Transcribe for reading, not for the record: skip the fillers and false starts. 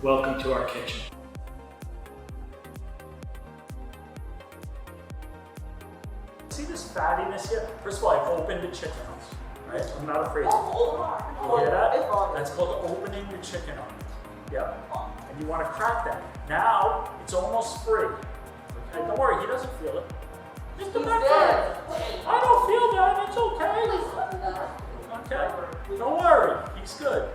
Welcome to our kitchen. See this fattiness here? First of all, I've opened the chicken up, right? I'm not afraid. You hear that? That's called opening the chicken up. Yep. And you want to crack that. Now, it's almost free. Okay, don't worry, he doesn't feel it. Just the back there. I don't feel that, it's okay. Okay, don't worry, he's good.